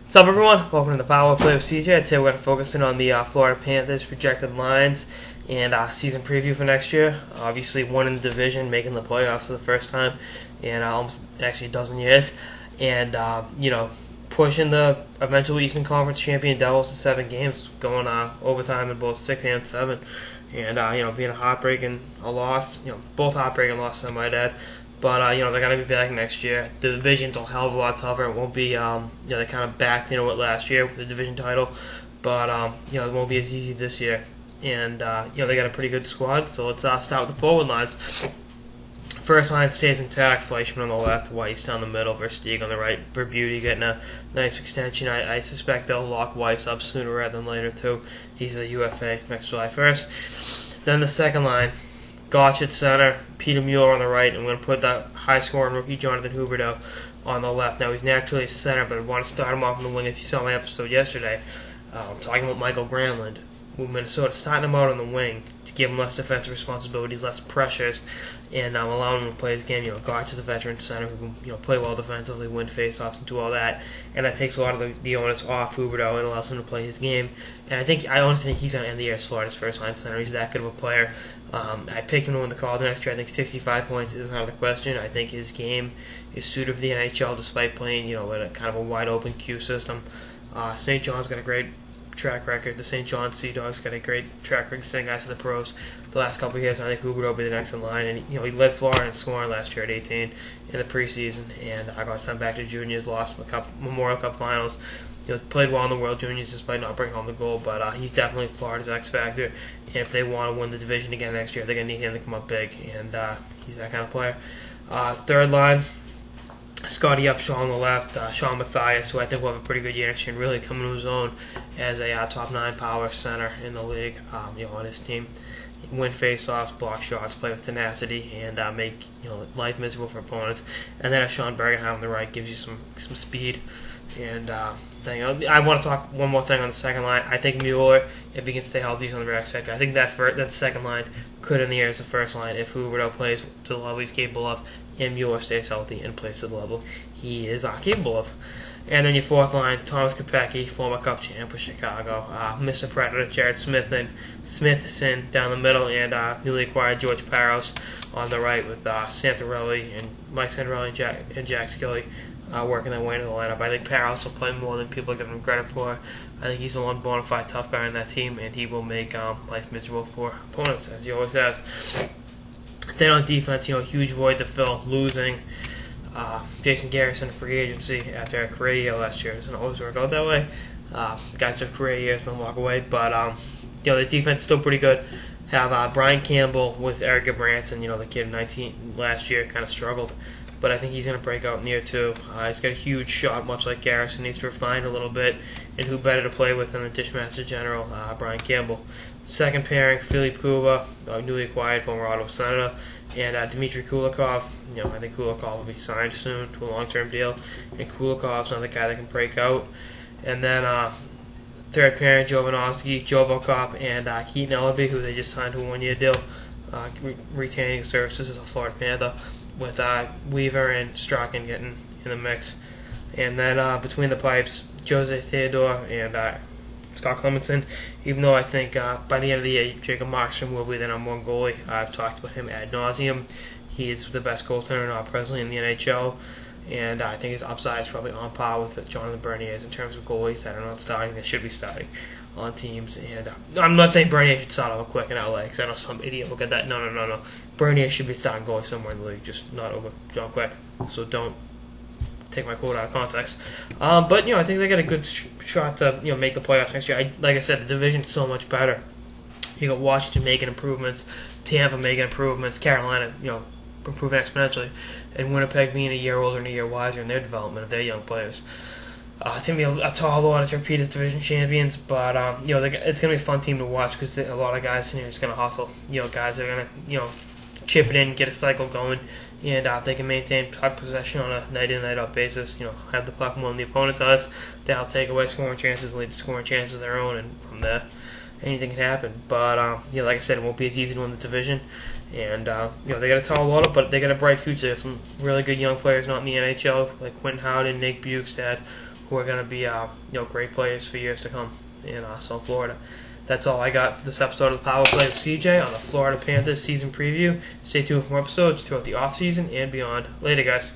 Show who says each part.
Speaker 1: What's up, everyone? Welcome to the Power Play with CJ. Today we're going to focus in on the Florida Panthers projected lines and season preview for next year. Obviously, winning the division, making the playoffs for the first time in almost actually a dozen years, and pushing the eventual Eastern Conference champion Devils to 7 games, going overtime in both 6 and 7, and being a heartbreaking loss. Both heartbreaking losses, I might add. But they're gonna be back next year. The division's a hell of a lot tougher. It won't be they kind of backed with last year with the division title, but it won't be as easy this year. And they got a pretty good squad. So let's start with the forward lines. First line stays intact. Fleischman on the left, Weiss down the middle, Versteeg on the right. For Beauty getting a nice extension. I suspect they'll lock Weiss up sooner rather than later too. He's a UFA next July 1st. Then the second line. Gotch at center, Peter Mueller on the right, and we're going to put that high-scoring rookie Jonathan Huberdeau on the left. Now, he's naturally a center, but I want to start him off on the wing. If you saw my episode yesterday, talking about Michael Granlund, with Minnesota starting him out on the wing to give him less defensive responsibilities, less pressures, and allowing him to play his game. Gotch is a veteran center who can play well defensively, win faceoffs, and do all that, and that takes a lot of the onus off Huberdeau and allows him to play his game. And I honestly think he's going to end the year as Florida's first-line center. He's that good of a player. I picked him to win the Calder next year. I think 65 points isn't out of the question. I think his game is suited for the NHL despite playing, in a kind of a wide-open Q system. St. John's got a great track record. The St. John Sea Dogs got a great track record sending guys to the pros the last couple of years. I think Huberdeau will be the next in line. And he led Florida in scoring last year at 18 in the preseason. And I got sent back to juniors, lost the Memorial Cup finals. Played well in the World Juniors despite not bringing home the gold, but he's definitely Florida's X factor. And if they want to win the division again next year, they're going to need him to come up big, and he's that kind of player. Third line, Scotty Upshaw on the left, Sean Mathias, who I think will have a pretty good year next year and really come into his own as a top 9 power center in the league. On his team, win faceoffs, block shots, play with tenacity, and make life miserable for opponents. And then Sean Bergenheim on the right gives you some speed. And I want to talk one more thing on the second line. I think Mueller, if he can stay healthy, he's on the right sector. I think that second line could end the year as the first line if Huberdeau plays to the level he's capable of, and Mueller stays healthy and plays to the level he is capable of. And then your fourth line, Thomas Kopecky, former Cup champ with Chicago, Mr. Predator, Jared Smithson down the middle, and newly acquired George Parros on the right with Mike Santorelli and Jack Skilly working their way into the lineup. I think Parros will play more than people are giving him credit for. I think he's the one bona fide tough guy in that team, and he will make life miserable for opponents, as he always has. Then on defense, huge void to fill, losing Jason Garrison free agency after a career year last year. It doesn't always work out that way. Guys have career years, don't walk away. But the defense is still pretty good. Have Brian Campbell with Eric Gabranson, the kid 19 last year, kind of struggled. But I think he's going to break out in year 2. He's got a huge shot, much like Garrison. Needs to refine a little bit. And who better to play with than the Dishmaster General, Brian Campbell. Second pairing, Philippe Kuba, newly acquired former Ottawa Senator, and Dmitry Kulikov. I think Kulikov will be signed soon to a long-term deal. And Kulikov's another guy that can break out. And then third pairing, Jovanovski, Jovokop, and Keaton Ellaby, who they just signed to a 1-year deal, retaining services as a Florida Panther, with Weaver and Strachan getting in the mix. And then between the pipes, Jose Theodore and Scott Clemenson, even though I think by the end of the year, Jacob Markstrom will be the number 1 goalie. I've talked about him ad nauseum. He is the best goaltender now presently in the NHL, and I think his upside is probably on par with Jonathan Bernier's in terms of goalies that are not starting, that should be starting on teams. And I'm not saying Bernier should start over quick in LA, because I know some idiot will get that. No. Bernier should be starting goalie somewhere in the league, just not over John Quick. So don't take my quote out of context. But I think they got a good shot to make the playoffs next year. Like I said, the division's so much better. You got Washington making improvements, Tampa making improvements, Carolina improving exponentially, and Winnipeg being a year older and a year wiser in their development of their young players. It's going to be a tall order to repeat as division champions, but it's going to be a fun team to watch because a lot of guys in here are just going to hustle. Guys are going to chip it in, get a cycle going, and they can maintain puck possession on a night in, night out basis. Have the puck more than the opponent does. That'll take away scoring chances, lead to scoring chances of their own, and from there, anything can happen. But like I said, it won't be as easy to win the division. And they got a tall order, but they got a bright future. They got some really good young players not in the NHL, like Quentin Howden, Nick Bukestad, who are going to be great players for years to come in South Florida. That's all I got for this episode of the Power Play with CJ on the Florida Panthers season preview. Stay tuned for more episodes throughout the offseason and beyond. Later, guys.